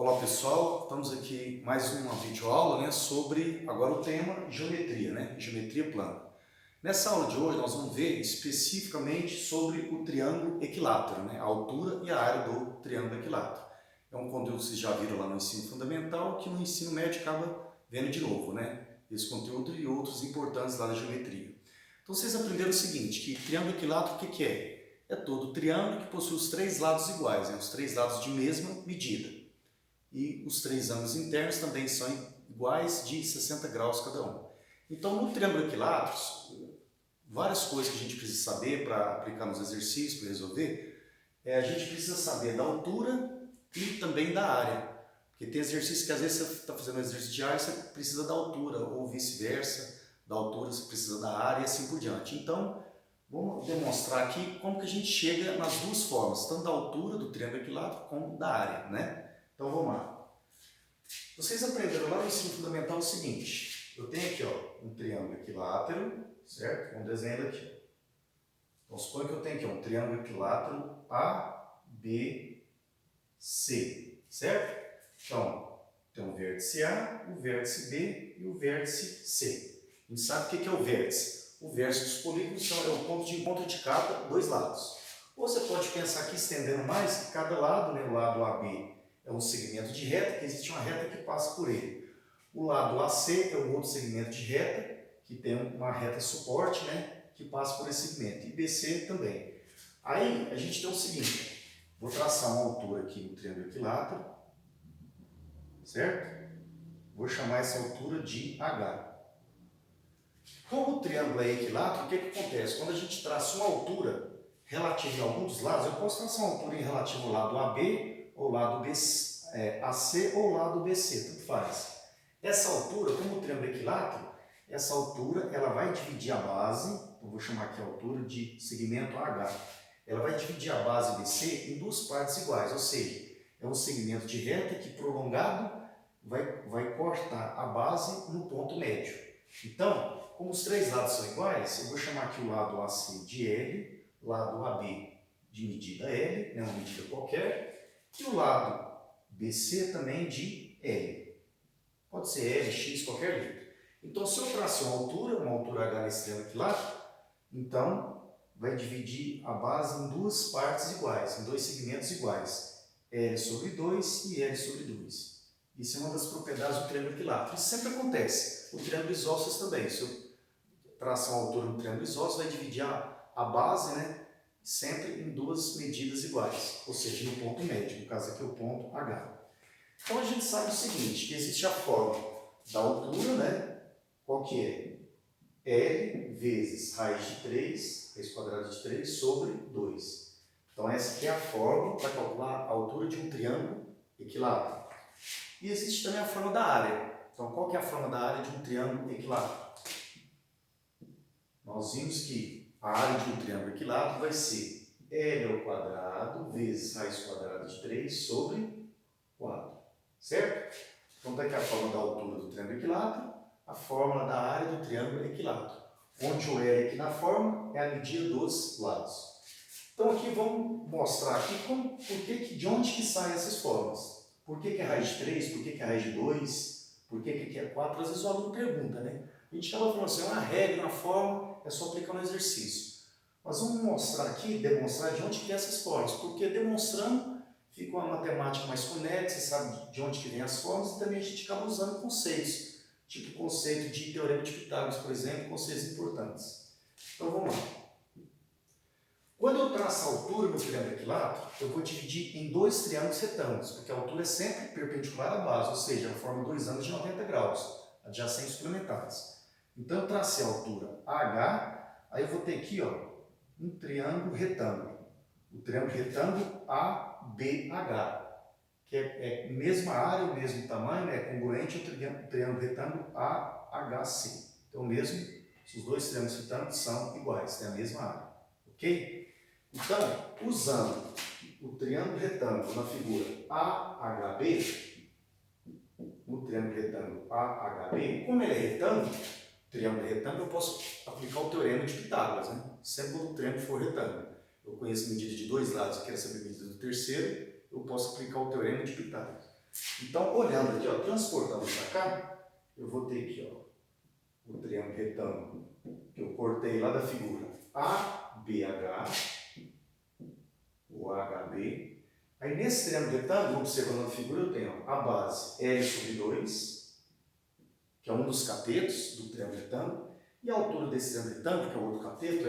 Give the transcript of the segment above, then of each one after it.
Olá pessoal, estamos aqui mais uma videoaula, sobre agora o tema geometria, geometria plana. Nessa aula de hoje nós vamos ver especificamente sobre o triângulo equilátero, a altura e a área do triângulo equilátero. É um conteúdo que vocês já viram lá no ensino fundamental, que no ensino médio acaba vendo de novo, esse conteúdo e outros importantes lá da geometria. Então vocês aprenderam o seguinte, que triângulo equilátero o que é? É todo triângulo que possui os três lados iguais, os três lados de mesma medida. E os três ângulos internos também são iguais de 60 graus cada um. Então, no triângulo equilátero, várias coisas que a gente precisa saber para aplicar nos exercícios, para resolver, a gente precisa saber da altura e também da área. Porque tem exercícios que às vezes você está fazendo um exercício de área e você precisa da altura, ou vice-versa, da altura você precisa da área e assim por diante. Então, vamos demonstrar aqui como que a gente chega nas duas formas, tanto da altura do triângulo equilátero como da área, Então vamos lá. Vocês aprenderam lá no ensino fundamental o seguinte, eu tenho aqui um triângulo equilátero, certo? Vamos desenhar ele aqui. Então suponha que eu tenho aqui um triângulo equilátero ABC, certo? Então, tem o vértice A, o vértice B e o vértice C. A gente sabe o que é o vértice. O vértice dos polígonos é o ponto de encontro de cada dois lados. Ou você pode pensar aqui, estendendo mais, que cada lado, o lado AB é um segmento de reta, que existe uma reta que passa por ele. O lado AC é um outro segmento de reta, que tem uma reta suporte, que passa por esse segmento. E BC também. Aí, a gente tem o seguinte, vou traçar uma altura aqui no triângulo equilátero, certo? Vou chamar essa altura de H. Como o triângulo é equilátero, o que acontece? Quando a gente traça uma altura relativa a algum dos lados, eu posso traçar uma altura em relativo ao lado AB, ou lado BC, AC ou lado BC, tanto faz. Essa altura, como o triângulo é equilátero, essa altura ela vai dividir a base, então vou chamar aqui a altura de segmento AH, ela vai dividir a base BC em duas partes iguais, ou seja, é um segmento de reta que prolongado vai cortar a base no ponto médio. Então, como os três lados são iguais, eu vou chamar aqui o lado AC de L, lado AB de medida L, uma medida qualquer, e o lado BC também de L. Pode ser L, X, qualquer jeito. Então, se eu traçar uma altura H nesse triângulo equilátero, então vai dividir a base em duas partes iguais, em dois segmentos iguais. L sobre 2 e L sobre 2. Isso é uma das propriedades do triângulo equilátero. Isso sempre acontece. O triângulo isósceles também. Se eu traçar uma altura no triângulo isósceles, vai dividir a base, sempre em duas medidas iguais, ou seja, no ponto médio, no caso aqui o ponto H. Então a gente sabe o seguinte, que existe a forma da altura, qual que é? L vezes raiz de 3, raiz quadrada de 3 sobre 2. Então essa aqui é a fórmula para calcular a altura de um triângulo equilátero. E existe também a forma da área. Então qual que é a forma da área de um triângulo equilátero? Nós vimos que a área de um triângulo equilátero vai ser L ao quadrado vezes raiz quadrada de 3 sobre 4. Certo? Então está aqui a fórmula da altura do triângulo equilátero, a fórmula da área do triângulo equilátero. Onde o L aqui na fórmula é a medida dos lados. Então aqui vamos mostrar aqui de onde que saem essas fórmulas. Por que é raiz de 3? Por que é raiz de 2? Por que aqui é 4? Às vezes o aluno pergunta, A gente acaba falando assim, uma regra, uma fórmula, é só aplicar no exercício. Mas vamos mostrar aqui, demonstrar de onde que é essas fórmulas, porque demonstrando fica uma matemática mais conexa, sabe de onde que vem as fórmulas, e também a gente acaba usando conceitos, tipo o conceito de teorema de Pitágoras, por exemplo, conceitos importantes. Então vamos lá. Quando eu traço a altura no triângulo equilátero, eu vou dividir em dois triângulos retângulos, porque a altura é sempre perpendicular à base, ou seja, ela forma dois ângulos de 90 graus, adjacentes suplementares. Então eu tracei a altura AH, aí eu vou ter aqui um triângulo retângulo. O triângulo retângulo ABH, que é a mesma área, o mesmo tamanho, é congruente ao triângulo retângulo AHC. Então, os dois triângulos retângulos são iguais, têm a mesma área. Ok? Então, usando o triângulo retângulo na figura AHB, no triângulo retângulo AHB, como ele é retângulo, triângulo retângulo, eu posso aplicar o teorema de Pitágoras, Sempre quando o triângulo for retângulo. Eu conheço a medida de dois lados, eu quero saber a medida do terceiro, eu posso aplicar o teorema de Pitágoras. Então, olhando aqui, ó, transportando para cá, eu vou ter aqui, ó, o triângulo retângulo que eu cortei lá da figura ABH, o HB. Aí nesse triângulo retângulo, observando a figura, eu tenho a base L sobre 2, que é um dos catetos do triângulo retângulo, e a altura desse triângulo retângulo, que é o outro cateto,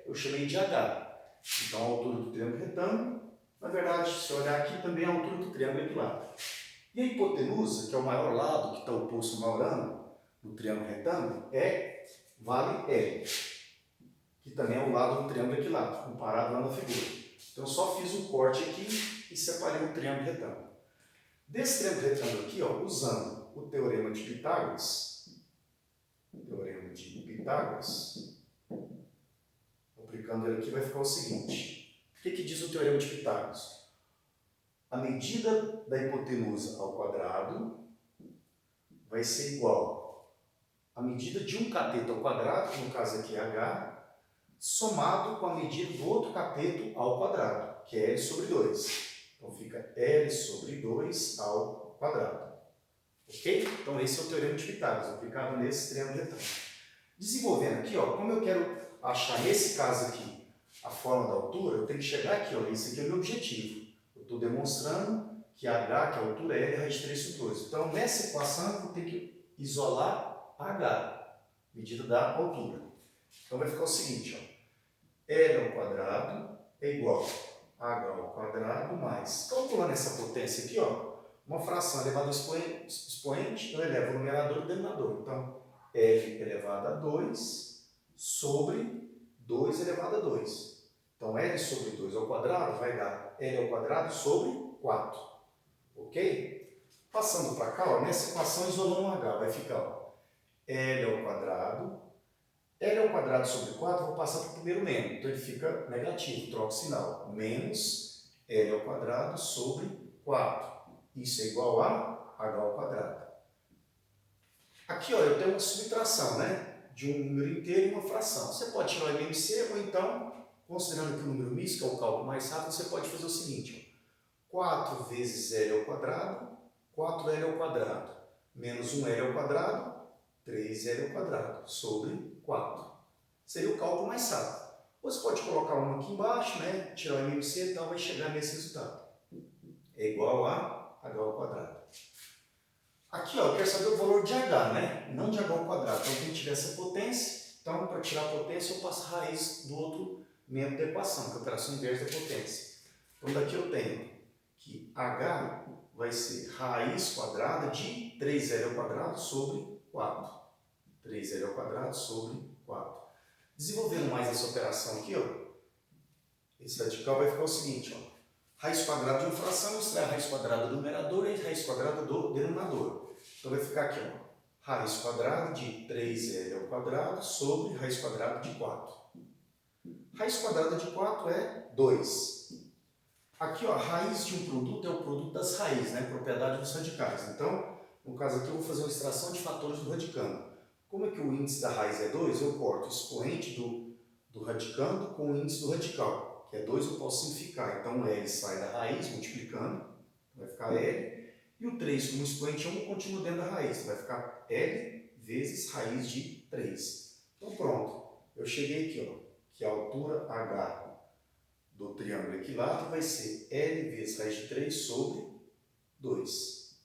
eu chamei de H. Então a altura do triângulo retângulo, na verdade, se olhar aqui, também é a altura do triângulo equilátero. E a hipotenusa, que é o maior lado, que está oposto ao maior ângulo do triângulo retângulo, vale L, que também é o lado do triângulo equilátero, comparado lá na figura. Então, eu só fiz um corte aqui e separei o triângulo retângulo. Desse triângulo retângulo aqui, ó, usando o teorema de Pitágoras, aplicando ele aqui, vai ficar o seguinte. O que diz o teorema de Pitágoras? A medida da hipotenusa ao quadrado vai ser igual à medida de um cateto ao quadrado, que no caso aqui é H, somado com a medida do outro cateto ao quadrado, que é L sobre 2. Então fica L sobre 2 ao quadrado. Ok? Então esse é o teorema de Pitágoras, aplicado nesse triângulo retângulo. Desenvolvendo aqui, ó, como eu quero achar nesse caso aqui a forma da altura, eu tenho que chegar aqui, ó, esse aqui é o meu objetivo. Eu estou demonstrando que H, que é a altura, é L raiz de 3 sobre 2. Então nessa equação eu tenho que isolar H, medida da altura. Então vai ficar o seguinte, ó. L ao quadrado é igual a H ao quadrado mais, calculando essa potência aqui, ó, uma fração elevada ao expoente, eu elevo o numerador e o denominador. Então, L elevado a 2 sobre 2 elevado a 2. Então, L sobre 2 ao quadrado vai dar L ao quadrado sobre 4. Ok? Passando para cá, ó, nessa equação isolando um H, vai ficar ó, L ao quadrado. L ao quadrado sobre 4, eu vou passar para o primeiro menos, então ele fica negativo, troca o sinal. Menos L ao quadrado sobre 4. Isso é igual a H ao quadrado. Aqui ó, eu tenho uma subtração, né? De um número inteiro e uma fração. Você pode tirar o MMC ou então, considerando que o número misto, que é o cálculo mais rápido, você pode fazer o seguinte. Ó, 4 vezes L ao quadrado, 4L ao quadrado, menos 1L ao quadrado, 3L ao quadrado, sobre 4. Seria o cálculo mais rápido. Você pode colocar um aqui embaixo, né? Tirar o MMC, então vai chegar nesse resultado. É igual a H ao quadrado. Aqui, ó, eu quero saber o valor de H, né? Não de H ao quadrado. Então, tem que tirar essa potência. Então, para tirar a potência, eu passo a raiz do outro membro da equação, que é a operação inversa da potência. Então, daqui eu tenho que H vai ser raiz quadrada de 3L ao quadrado sobre 4. 3L ao quadrado sobre 4. Desenvolvendo mais essa operação aqui, ó, esse radical vai ficar o seguinte, ó, raiz quadrada de uma fração, extrai a raiz quadrada do numerador e a raiz quadrada do denominador. Então vai ficar aqui, ó, raiz quadrada de 3L ao quadrado sobre raiz quadrada de 4. Raiz quadrada de 4 é 2. Aqui, ó, a raiz de um produto é o produto das raízes, né, propriedade dos radicais. Então, no caso aqui, eu vou fazer uma extração de fatores do radicando. Como é que o índice da raiz é 2, eu corto o expoente do radicando com o índice do radical, que é 2, eu posso simplificar. Então, L sai da raiz, multiplicando, vai ficar L, e o 3 como expoente 1 continua dentro da raiz, vai ficar L vezes raiz de 3. Então, pronto, eu cheguei aqui, ó, que a altura H do triângulo equilátero vai ser L vezes raiz de 3 sobre 2.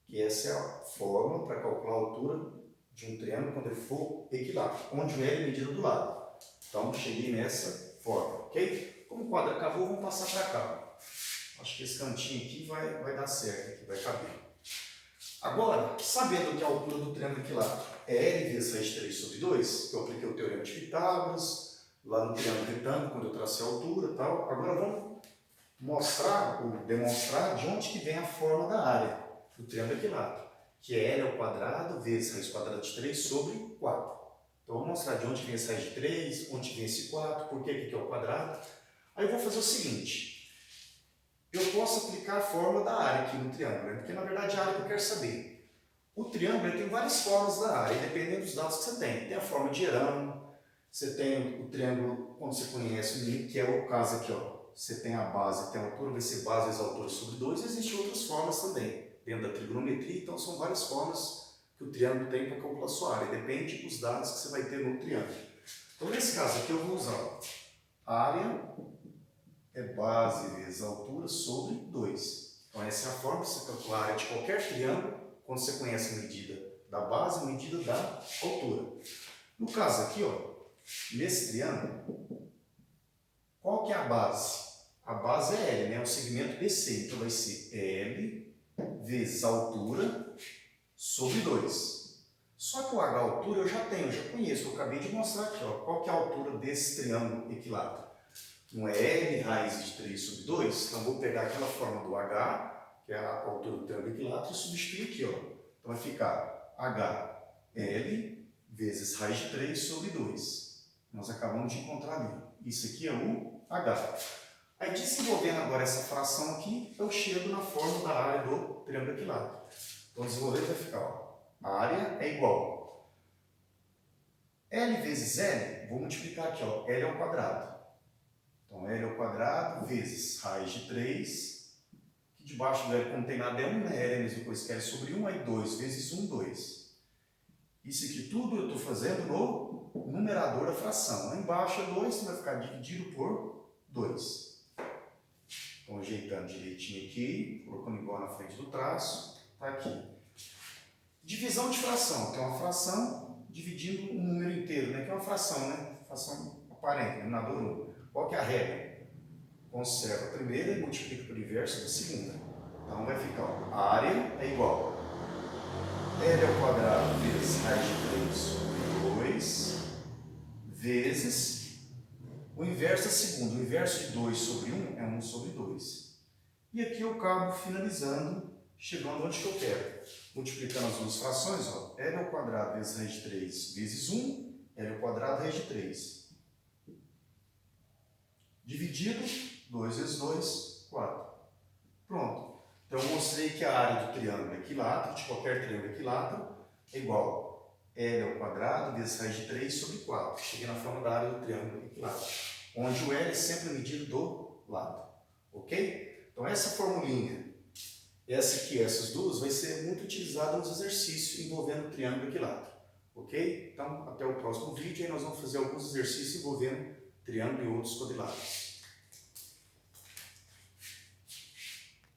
Que essa é a fórmula para calcular a altura de um triângulo quando ele for equilátero, onde o L é medido do lado. Então, cheguei nessa forma, ok? Como o quadro acabou, vamos passar para cá. Acho que esse cantinho aqui vai dar certo, aqui vai caber. Agora, sabendo que a altura do triângulo equilátero é L vezes raiz de 3 sobre 2, que eu apliquei o teorema de Pitágoras, lá no triângulo retângulo, quando eu tracei a altura e tal, agora vamos mostrar ou demonstrar de onde que vem a forma da área do triângulo equilátero, que é L ao quadrado vezes raiz quadrada de 3 sobre 4. Então, eu vou mostrar de onde vem essa raiz de 3, onde vem esse 4, por que aqui é o quadrado. Aí eu vou fazer o seguinte, eu posso aplicar a fórmula da área aqui no triângulo, né? Porque na verdade a área que eu quero saber. O triângulo tem várias formas da área, dependendo dos dados que você tem. Tem a forma de Herão, você tem o triângulo, quando você conhece, que é o caso aqui, ó, você tem a base, tem a altura, vai ser base vezes altura sobre 2. Existem outras formas também, dentro da trigonometria, então são várias formas que o triângulo tem para calcular sua área, depende dos dados que você vai ter no triângulo. Então nesse caso aqui eu vou usar a área é base vezes altura sobre 2. Então essa é a forma de você calcular a área de qualquer triângulo, quando você conhece a medida da base e a medida da altura. No caso aqui, ó, nesse triângulo, qual que é a base? A base é L, né? O segmento BC. Então vai ser L vezes a altura sobre 2. Só que o H altura eu já tenho, eu já conheço. Eu acabei de mostrar aqui, ó. Qual que é a altura desse triângulo equilátero? Não é L raiz de 3 sobre 2? Então vou pegar aquela forma do H, que é a altura do triângulo equilátero, e substituir aqui, ó. Então vai ficar HL vezes raiz de 3 sobre 2. Nós acabamos de encontrar ali. Isso aqui é o H. Aí, desenvolvendo agora essa fração aqui, eu chego na forma da área do triângulo equilátero. Então, desenvolvendo vai ficar, ó, a área é igual L vezes L, vou multiplicar aqui, ó, L ao quadrado. Então, L ao quadrado vezes raiz de 3, que debaixo do L, como tem nada, é 1, né? L é a mesma coisa que L sobre 1, aí 2 vezes 1, 2. Isso aqui tudo eu estou fazendo no numerador da fração. Lá embaixo é 2, vai ficar dividido por 2. Então, ajeitando direitinho aqui, colocando igual na frente do traço, está aqui. Divisão de fração. Tem uma fração dividindo um número inteiro, né? Que é uma fração, né? Fração aparente, numerador 1. Qual que é a regra? Conserva a primeira e multiplica pelo inverso da segunda. Então, vai ficar, ó, a área é igual L ao quadrado vezes raiz de 3 sobre 2 vezes o inverso da segunda. O inverso de 2 sobre 1 é 1 sobre 2. E aqui eu acabo finalizando, chegando onde que eu quero. Multiplicando as duas frações, ó, L ao quadrado vezes raiz de 3 vezes 1, L ao quadrado raiz de 3. Dividido, 2 vezes 2, 4. Pronto. Então eu mostrei que a área do triângulo equilátero, de qualquer triângulo equilátero, é igual L ao quadrado vezes raiz de 3 sobre 4. Cheguei na forma da área do triângulo equilátero, onde o L é sempre medido do lado. Ok? Então essa formulinha, essa aqui, essas duas, vai ser muito utilizada nos exercícios envolvendo o triângulo equilátero. Ok? Então até o próximo vídeo, aí nós vamos fazer alguns exercícios envolvendo triângulo e outros quadriláteros.